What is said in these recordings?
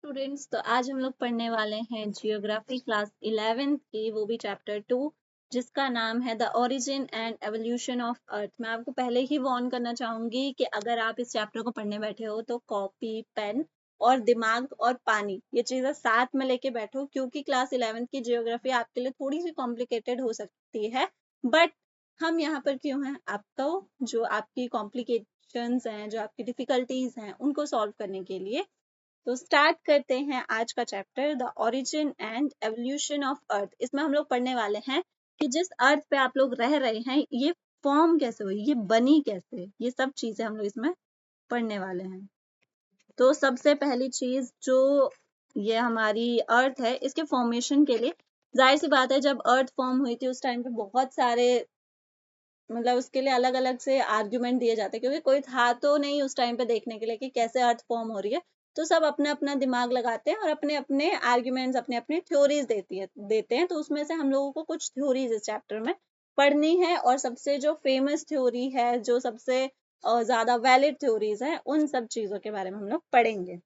Students, तो आज हम लोग पढ़ने वाले हैं जियोग्राफी क्लास 11th की, वो भी चैप्टर 2, जिसका नाम है the origin and evolution of earth. मैं आपको पहले ही वार्न करना चाहूंगी कि अगर आप इस चैप्टर को पढ़ने बैठे हो तो कॉपी, पेन और दिमाग और पानी, ये चीजें साथ में लेके बैठो, क्योंकि क्लास 11th की जियोग्राफी आपके लिए थोड़ी सी कॉम्प्लिकेटेड हो सकती है। बट हम यहाँ पर क्यों हैं? आपको जो आपकी कॉम्प्लिकेशंस हैं, जो आपकी डिफिकल्टीज हैं, उनको सॉल्व करने के लिए। तो स्टार्ट करते हैं आज का chapter, the origin and evolution of earth. इसमें हम लोग पढ़ने वाले हैं कि जिस अर्थ पे आप लोग रह रहे हैं, ये फॉर्म कैसे हुई, ये बनी कैसे, ये सब चीजें हम लोग इसमें पढ़ने वाले हैं। तो सबसे पहली चीज, जो ये हमारी अर्थ है, इसके फॉर्मेशन के लिए जाहिर सी बात है, जब अर्थ फॉर्म हुई थी उस टाइम पे बहुत सारे, मतलब उसके लिए अलग अलग से आर्ग्यूमेंट दिए जाते हैं, क्योंकि कोई था तो नहीं उस टाइम पे देखने के लिए कि कैसे अर्थ फॉर्म हो रही है। तो सब अपना अपना दिमाग लगाते हैं और अपने अपने आर्ग्यूमेंट्स, अपने अपने थ्योरीज देते हैं। तो उसमें से हम लोगों को कुछ थ्योरीज इस चैप्टर में पढ़नी है, और सबसे जो फेमस थ्योरी है, जो सबसे ज्यादा वैलिड थ्योरीज है, उन सब चीजों के बारे में हम लोग पढ़ेंगे।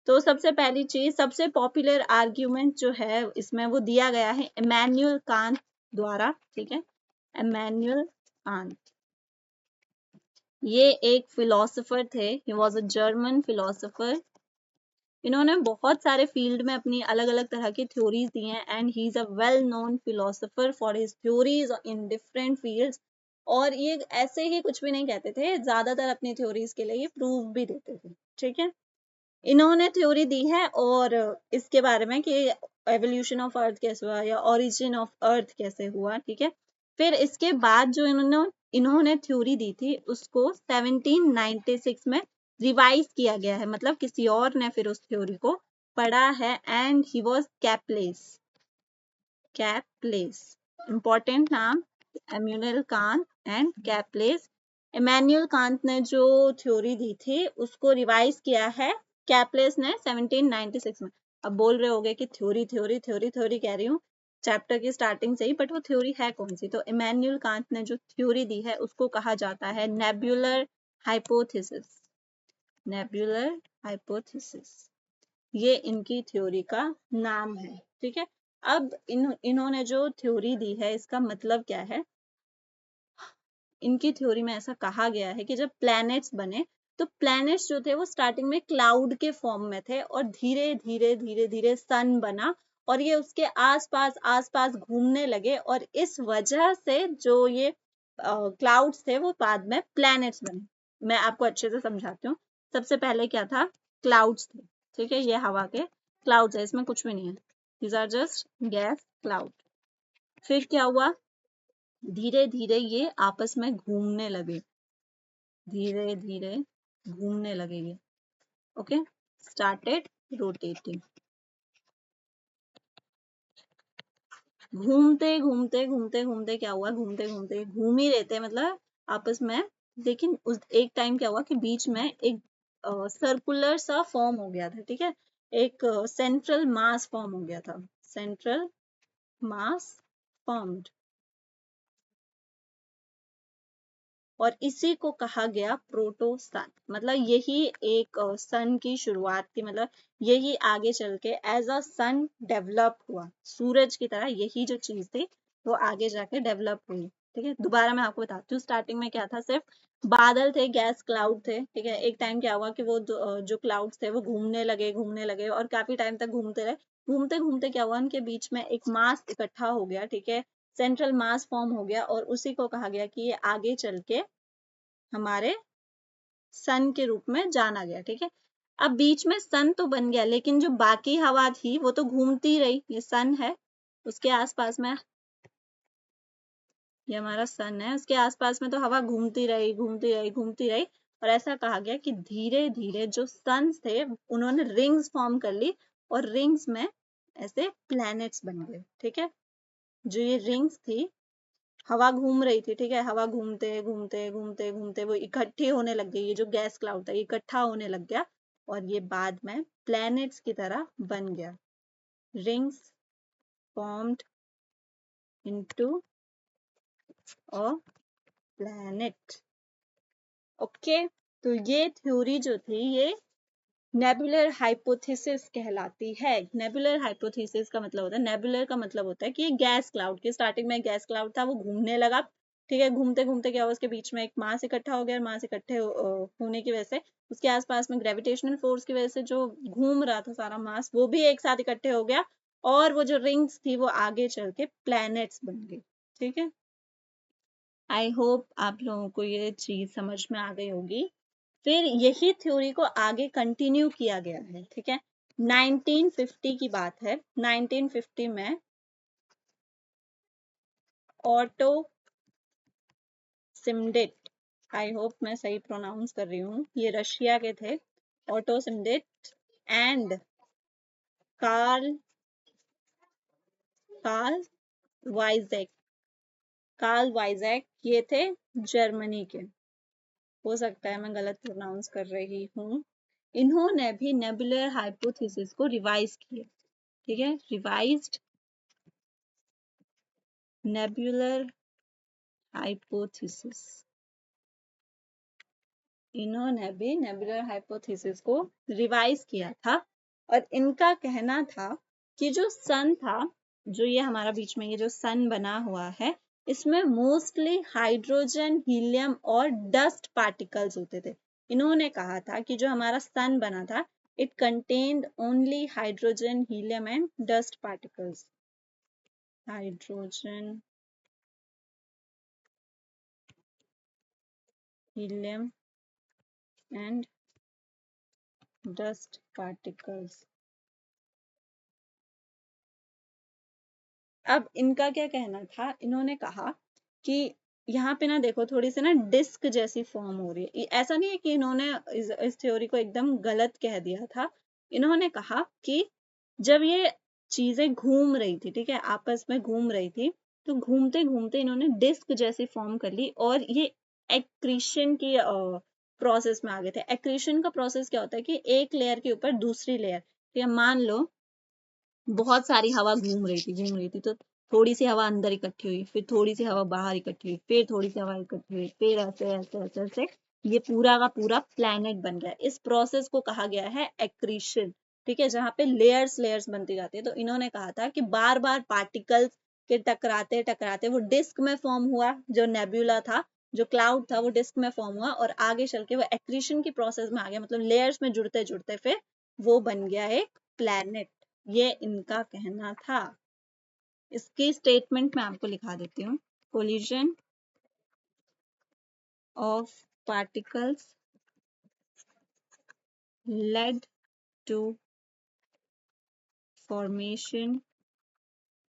तो सबसे पहली चीज, सबसे पॉपुलर आर्ग्यूमेंट जो है इसमें, वो दिया गया है इमैनुअल कांत द्वारा। ठीक है, इमैनुअल कांत, ये एक फिलोसोफर थे। He was a German philosopher. इन्होंने बहुत सारे फील्ड में अपनी अलग अलग तरह की थ्योरीज दी हैं, and he is a well known philosopher for his theories in different fields. और ये ऐसे ही कुछ भी नहीं कहते थे, ज्यादातर अपनी थ्योरीज के लिए ये प्रूव भी देते थे। ठीक है, इन्होंने थ्योरी दी है और इसके बारे में कि एवोल्यूशन ऑफ अर्थ कैसे हुआ या ओरिजिन ऑफ अर्थ कैसे हुआ। ठीक है, फिर इसके बाद जो इन्होंने थ्योरी दी थी, उसको 1796 में रिवाइज किया गया है, मतलब किसी और ने फिर उस थ्योरी को पढ़ा है, and he was Laplace. Laplace important नाम, Immanuel Kant and Laplace. Immanuel Kant ने जो थ्योरी दी थी उसको रिवाइज किया है कैप्लेस ने 1796 में। अब बोल रहे होगे कि थ्योरी थ्योरी थ्योरी थ्योरी कह रही हूँ चैप्टर की स्टार्टिंग से ही, बट वो थ्योरी है कौन सी? तो इमैनुअल कांत ने जो थ्योरी दी है उसको कहा जाता है नेबुलर हाइपोथेसिस। नेबुलर हाइपोथेसिस, ये इनकी थ्योरी का नाम है। ठीक है, अब इन्होंने जो थ्योरी दी है, इसका मतलब क्या है? इनकी थ्योरी में ऐसा कहा गया है कि जब प्लैनेट्स बने, तो प्लैनेट्स जो थे वो स्टार्टिंग में क्लाउड के फॉर्म में थे, और धीरे धीरे धीरे धीरे सन बना, और ये उसके आसपास घूमने लगे, और इस वजह से जो ये क्लाउड्स थे वो बाद में प्लैनेट्स बने। मैं आपको अच्छे से समझाती हूँ। सबसे पहले क्या था? क्लाउड्स थे। ठीक है, ये हवा के क्लाउड्स है, इसमें कुछ भी नहीं है, these are just gas cloud. फिर क्या हुआ? धीरे धीरे ये आपस में घूमने लगे, धीरे धीरे घूमने लगे ये। Okay, started rotating. घूमते घूमते घूमते घूमते क्या हुआ? घूमते घूमते घूम ही रहते, मतलब आपस में। लेकिन उस एक टाइम क्या हुआ कि बीच में एक सर्कुलर सा फॉर्म हो गया था। ठीक है, एक सेंट्रल मास फॉर्म हो गया था, सेंट्रल मास फॉर्म्ड, और इसी को कहा गया प्रोटो सन। मतलब यही एक सन की शुरुआत थी, मतलब यही आगे चल के एज अ सन डेवलप हुआ, सूरज की तरह यही जो चीज थी वो आगे जाके डेवलप हुई। ठीक है, दोबारा मैं आपको बताती हूँ। स्टार्टिंग में क्या था? सिर्फ बादल थे, गैस क्लाउड थे। ठीक है, एक टाइम क्या हुआ कि वो जो क्लाउड्स थे वो घूमने लगे और काफी टाइम तक घूमते रहे। घूमते घूमते क्या हुआ? उनके बीच में एक मास इकट्ठा हो गया। ठीक है, सेंट्रल मास फॉर्म हो गया, और उसी को कहा गया कि ये आगे चल के हमारे सन के रूप में जाना गया। ठीक है, अब बीच में सन तो बन गया, लेकिन जो बाकी हवा थी वो तो घूमती रही। ये सन है, उसके आसपास में, ये हमारा सन है, उसके आसपास में तो हवा घूमती रही घूमती रही घूमती रही। और ऐसा कहा गया कि धीरे धीरे जो सन थे उन्होंने रिंग्स फॉर्म कर ली, और रिंग्स में ऐसे प्लैनेट्स बन गए। ठीक है, जो ये रिंग्स थी, हवा घूम रही थी। ठीक है, हवा घूमते घूमते घूमते घूमते वो इकट्ठी होने लग गई। ये जो गैस क्लाउड था इकट्ठा होने लग गया, और ये बाद में प्लैनेट्स की तरह बन गया। Rings formed into a planet. Okay, तो ये थ्योरी जो थी ये नेबुलर हाइपोथेसिस कहलाती है। नेबुलर हाइपोथेसिस का मतलब होता है, नेबुलर का मतलब होता है कि ये गैस क्लाउड की स्टार्टिंग में गैस क्लाउड था, वो घूमने लगा, ठीक है, घूमते घूमते क्या हुआ, उसके बीच में एक मास इकट्ठा हो गया, मास इकट्ठे होने की वजह से उसके आसपास में ग्रेविटेशनल फोर्स की वजह से जो घूम रहा था सारा मास वो भी एक साथ इकट्ठे हो गया, और वो जो रिंग्स थी वो आगे चल के प्लैनेट्स बन गई। ठीक है, आई होप आप लोगों को ये चीज समझ में आ गई होगी। फिर यही थ्योरी को आगे कंटिन्यू किया गया है। ठीक है, 1950 की बात है। 1950 में ऑटो सिमडिट, आई होप मैं सही प्रोनाउंस कर रही हूँ, ये रशिया के थे, Otto Schmidt and Carl Carl Weizsacker, Carl Weizsacker, ये थे जर्मनी के। हो सकता है मैं गलत प्रोनाउंस कर रही हूँ। इन्होंने भी नेबुलर हाइपोथेसिस को रिवाइज किया। ठीक है, रिवाइज्ड नेबुलर हाइपोथेसिस, इन्होंने भी नेबुलर हाइपोथेसिस को रिवाइज किया था, और इनका कहना था कि जो सन था, जो ये हमारा बीच में ये जो सन बना हुआ है, इसमें मोस्टली हाइड्रोजन, हीलियम और डस्ट पार्टिकल्स होते थे। इन्होंने कहा था कि जो हमारा सन बना था, it contained only hydrogen, helium and dust particles. Hydrogen, helium and dust particles। अब इनका क्या कहना था, इन्होंने कहा कि यहाँ पे ना देखो थोड़ी सी ना डिस्क जैसी फॉर्म हो रही है। ऐसा नहीं है कि इन्होंने इस थ्योरी को एकदम गलत कह दिया था। इन्होंने कहा कि जब ये चीजें घूम रही थी, ठीक है, आपस में घूम रही थी, तो घूमते घूमते इन्होंने डिस्क जैसी फॉर्म कर ली, और ये एक्रीशन की प्रोसेस में आ गए थे। एक्रीशन का प्रोसेस क्या होता है कि एक लेयर के ऊपर दूसरी लेयर, ठीक है, मान लो बहुत सारी हवा घूम रही थी, तो थोड़ी सी हवा अंदर इकट्ठी हुई, फिर थोड़ी सी हवा बाहर इकट्ठी हुई, फिर थोड़ी सी हवा इकट्ठी हुई, फिर ऐसे ऐसे ऐसे ऐसे ये पूरा का पूरा प्लैनेट बन गया। इस प्रोसेस को कहा गया है एक्रीशन। ठीक है, जहाँ पे लेयर्स लेयर्स बनती जाती है। तो इन्होंने कहा था कि बार बार पार्टिकल्स के टकराते टकराते वो डिस्क में फॉर्म हुआ, जो नेब्यूला था, जो क्लाउड था, वो डिस्क में फॉर्म हुआ, और आगे चल के वो एक्रीशन की प्रोसेस में आ गया, मतलब लेयर्स में जुड़ते जुड़ते फिर वो बन गया एक प्लैनेट। ये इनका कहना था। इसकी स्टेटमेंट मैं आपको लिखा देती हूँ। Collision of particles led to formation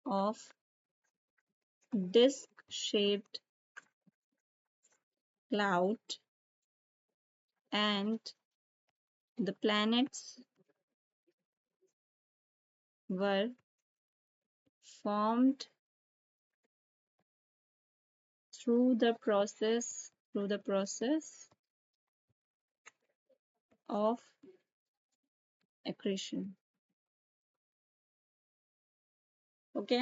of disc shaped cloud and the planets were formed through the process of accretion। Okay,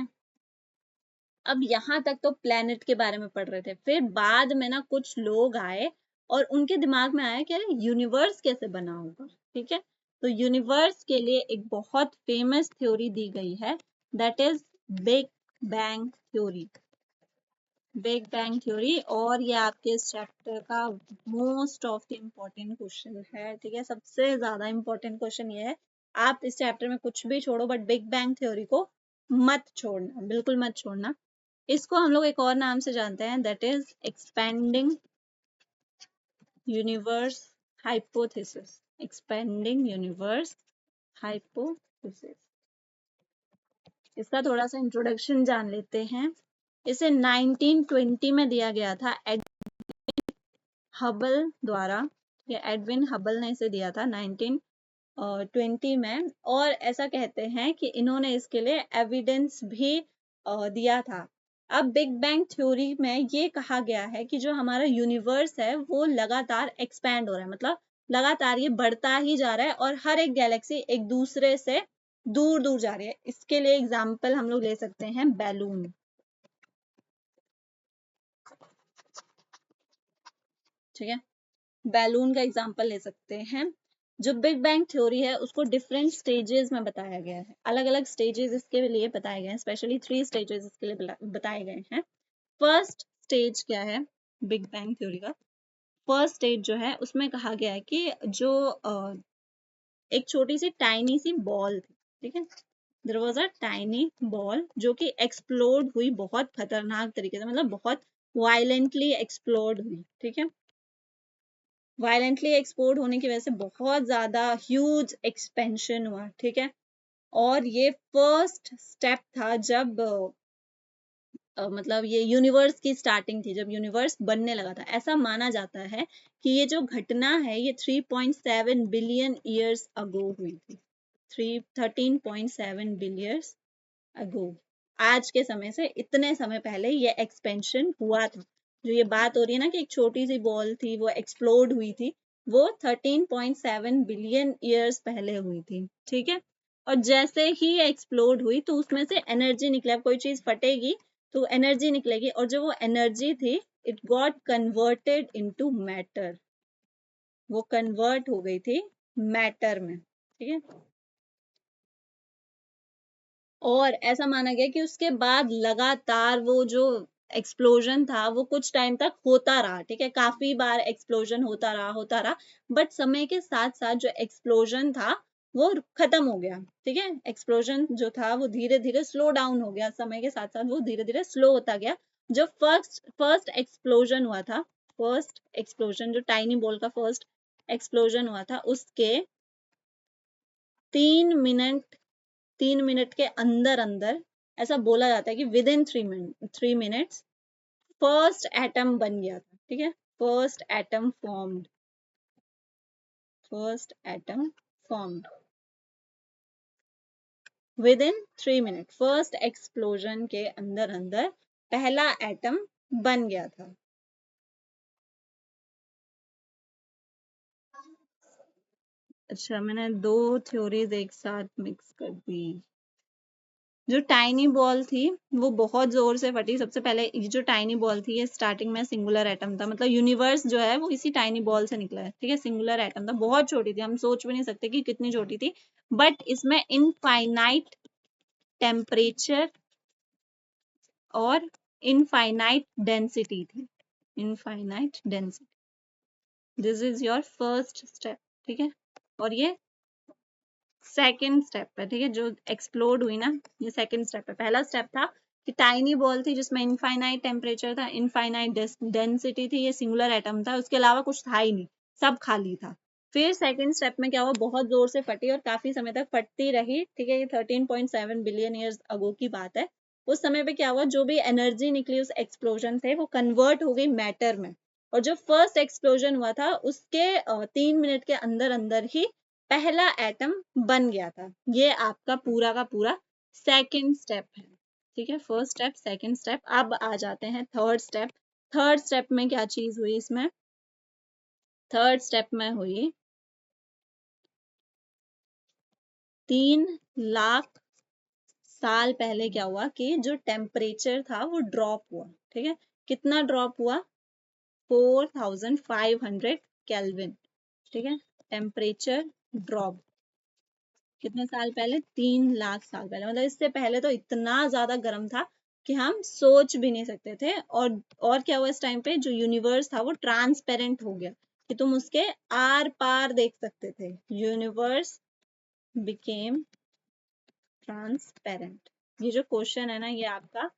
अब यहाँ तक तो प्लेनेट के बारे में पढ़ रहे थे। फिर बाद में ना कुछ लोग आए और उनके दिमाग में आया कि अरे यूनिवर्स कैसे बना होगा। ठीक है, तो यूनिवर्स के लिए एक बहुत फेमस थ्योरी दी गई है, that is big bang theory. Big bang theory, और ये आपके इस चैप्टर का most of the important question है। ठीक है, सबसे ज्यादा इम्पोर्टेंट क्वेश्चन ये है, आप इस चैप्टर में कुछ भी छोड़ो बट बिग बैंग थ्योरी को मत छोड़ना, बिल्कुल मत छोड़ना। इसको हम लोग एक और नाम से जानते हैं, that is expanding universe hypothesis. Expanding universe hypothesis. इसका थोड़ा सा इंट्रोडक्शन जान लेते हैं। इसे 1920 में दिया गया था हबल द्वारा। ये एडविन हबल ने इसे दिया था 1920 में, और ऐसा कहते हैं कि इन्होंने इसके लिए एविडेंस भी दिया था। अब बिग बैंग थ्योरी में ये कहा गया है कि जो हमारा यूनिवर्स है वो लगातार एक्सपैंड हो रहा है, मतलब लगातार ये बढ़ता ही जा रहा है, और हर एक गैलेक्सी एक दूसरे से दूर दूर जा रही है। इसके लिए एग्जाम्पल हम लोग ले सकते हैं बैलून। ठीक है, बैलून का एग्जाम्पल ले सकते हैं। जो बिग बैंग थ्योरी है उसको डिफरेंट स्टेजेस में बताया गया है, अलग अलग स्टेजेस इसके लिए बताए गए हैं, स्पेशली 3 स्टेजेस इसके लिए बताए गए हैं। फर्स्ट स्टेज क्या है बिग बैंग थ्योरी का? फर्स्ट स्टेज जो है उसमें कहा गया है कि जो एक छोटी सी टाइनी सी बॉल थी, ठीक है, there was a tiny ball जो कि एक्सप्लोड हुई बहुत खतरनाक तरीके से, मतलब बहुत वायलेंटली एक्सप्लोड हुई, ठीक है, वायलेंटली एक्सप्लोड होने की वजह से बहुत ज्यादा ह्यूज एक्सपेंशन हुआ, ठीक है। और ये फर्स्ट स्टेप था जब मतलब ये यूनिवर्स की स्टार्टिंग थी, जब यूनिवर्स बनने लगा था। ऐसा माना जाता है कि ये जो घटना है ये 3.7 बिलियन ईयर्स अगो हुई थी, 13.7 बिलियंस अगो। आज के समय से इतने समय पहले ये एक्सपेंशन हुआ था। जो ये बात हो रही है ना कि एक छोटी सी बॉल थी वो एक्सप्लोड हुई थी, वो 13.7 बिलियन ईयर्स पहले हुई थी, ठीक है। और जैसे ही एक्सप्लोड हुई तो उसमें से एनर्जी निकले, अब कोई चीज फटेगी तो एनर्जी निकलेगी, और जो वो एनर्जी थी it got converted into matter, वो कन्वर्ट हो गई थी मैटर में, ठीक है। और ऐसा माना गया कि उसके बाद लगातार वो जो एक्सप्लोजन था वो कुछ टाइम तक होता रहा, ठीक है, काफी बार एक्सप्लोजन होता रहा, बट समय के साथ साथ जो एक्सप्लोजन था वो खत्म हो गया, ठीक है। एक्सप्लोजन जो था वो धीरे धीरे स्लो डाउन हो गया, समय के साथ साथ वो धीरे धीरे स्लो होता गया। जो फर्स्ट फर्स्ट एक्सप्लोजन हुआ था, फर्स्ट एक्सप्लोजन जो टाइनी बॉल का फर्स्ट एक्सप्लोजन हुआ था उसके 3 मिनट 3 मिनट के अंदर अंदर ऐसा बोला जाता है कि with in 3 minutes first atom बन गया था, ठीक है, first atom formed, first atom formed with in 3 minute, first explosion के अंदर अंदर पहला एटम बन गया था। अच्छा, मैंने दो थ्योरीज एक साथ मिक्स कर दी। जो टाइनी बॉल थी वो बहुत जोर से फटी। सबसे पहले ये जो टाइनी बॉल थी ये स्टार्टिंग में सिंगुलर एटम था, मतलब यूनिवर्स जो है वो इसी टाइनी बॉल से निकला है, ठीक है, सिंगुलर एटम था, बहुत छोटी थी, हम सोच भी नहीं सकते कि कितनी छोटी थी, बट इसमें इनफाइनाइट टेम्परेचर और इनफाइनाइट डेंसिटी थी, infinite density. This is your first step, ठीक है। और ये सेकेंड स्टेप है, ठीक है, जो एक्सप्लोड हुई ना ये सेकेंड स्टेप है। पहला स्टेप था कि टाइनी बॉल थी जिसमें इनफाइनाइट टेम्परेचर था, इनफाइनाइट डेंसिटी थी, ये सिंगुलर एटम था, उसके अलावा कुछ था ही नहीं, सब खाली था। फिर सेकेंड स्टेप में क्या हुआ, बहुत जोर से फटी और काफी समय तक फटती रही, ठीक है, ये 13.7 बिलियन ईयर्स अगो की बात है। उस समय पे क्या हुआ, जो भी एनर्जी निकली उस एक्सप्लोजन से वो कन्वर्ट हो गई मैटर में, और जो फर्स्ट एक्सप्लोजन हुआ था उसके 3 मिनट के अंदर अंदर ही पहला एटम बन गया था। ये आपका पूरा का पूरा सेकंड स्टेप है, ठीक है, फर्स्ट स्टेप सेकंड स्टेप। अब आ जाते हैं थर्ड स्टेप। थर्ड स्टेप में क्या चीज हुई इसमें, थर्ड स्टेप में हुई 3 लाख साल पहले क्या हुआ कि जो टेम्परेचर था वो ड्रॉप हुआ, ठीक है, कितना ड्रॉप हुआ, 4500 केल्विन, ठीक है, टेम्परेचर ड्रॉप। कितने साल पहले, 3 लाख साल पहले, मतलब इससे पहले तो इतना ज्यादा गर्म था कि हम सोच भी नहीं सकते थे। और क्या हुआ इस टाइम पे, जो यूनिवर्स था वो ट्रांसपेरेंट हो गया कि तुम उसके आर पार देख सकते थे, यूनिवर्स बिकेम ट्रांसपेरेंट। ये जो क्वेश्चन है ना ये आपका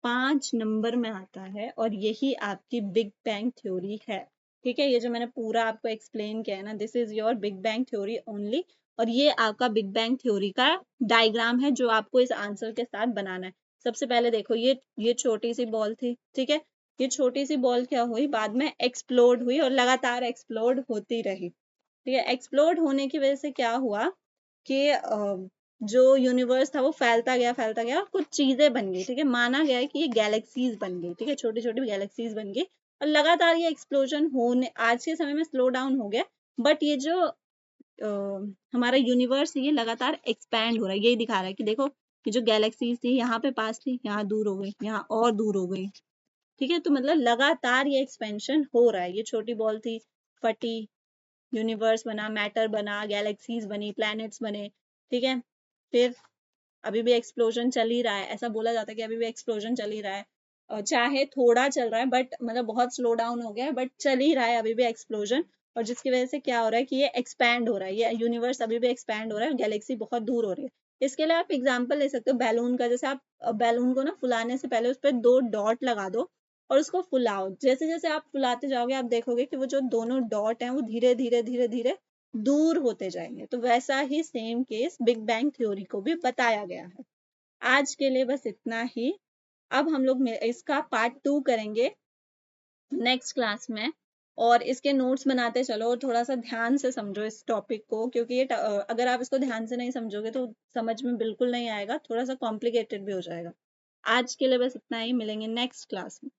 5 नंबर में आता है और यही आपकी बिग बैंग थ्योरी है, ठीक है। ये जो मैंने पूरा आपको एक्सप्लेन किया है ना, this is your big bang theory only. और ये आपका बिग बैंग थ्योरी का डायग्राम है जो आपको इस आंसर के साथ बनाना है। सबसे पहले देखो ये छोटी सी बॉल थी, ठीक है, ये छोटी सी बॉल क्या हुई, बाद में एक्सप्लोड हुई और लगातार एक्सप्लोड होती रही, ठीक है। एक्सप्लोड होने की वजह से क्या हुआ कि जो यूनिवर्स था वो फैलता गया और कुछ चीजें बन गई, ठीक है, माना गया है कि ये गैलेक्सीज बन गई, ठीक है, छोटी छोटी गैलेक्सीज बन गई। और लगातार ये एक्सप्लोजन होने आज के समय में स्लो डाउन हो गया, बट ये जो हमारा यूनिवर्स है ये लगातार एक्सपैंड हो रहा है, यही दिखा रहा है कि देखो ये जो गैलेक्सीज थी यहाँ पे पास थी, यहाँ दूर हो गई, यहाँ और दूर हो गई, ठीक है। तो मतलब लगातार ये एक्सपेंशन हो रहा है। ये छोटी बॉल थी, फटी, यूनिवर्स बना, मैटर बना, गैलेक्सीज बनी, प्लैनेट्स बने, ठीक है। फिर अभी भी एक्सप्लोजन चल ही रहा है, ऐसा बोला जाता है कि अभी भी एक्सप्लोजन चल ही रहा है, चाहे थोड़ा चल रहा है बट मतलब बहुत स्लो डाउन हो गया है, बट चल ही रहा है अभी भी एक्सप्लोजन। और जिसकी वजह से क्या हो रहा है कि ये एक्सपैंड हो रहा है, ये यूनिवर्स अभी भी एक्सपैंड हो रहा है, गैलेक्सी बहुत दूर हो रही है। इसके लिए आप एग्जाम्पल ले सकते हो बैलून का, जैसे आप बैलून को ना फुलाने से पहले उस पर 2 डॉट लगा दो और उसको फुलाओ। जैसे जैसे आप फुलाते जाओगे आप देखोगे कि वो जो दोनों डॉट हैं वो धीरे धीरे धीरे धीरे दूर होते जाएंगे। तो वैसा ही same case big bang theory को भी बताया गया है। आज के लिए बस इतना ही। अब हम लोग इसका पार्ट 2 करेंगे नेक्स्ट क्लास में, और इसके नोट्स बनाते चलो और थोड़ा सा ध्यान से समझो इस टॉपिक को, क्योंकि ये अगर आप इसको ध्यान से नहीं समझोगे तो समझ में बिल्कुल नहीं आएगा, थोड़ा सा कॉम्प्लिकेटेड भी हो जाएगा। आज के लिए बस इतना ही, मिलेंगे नेक्स्ट क्लास में।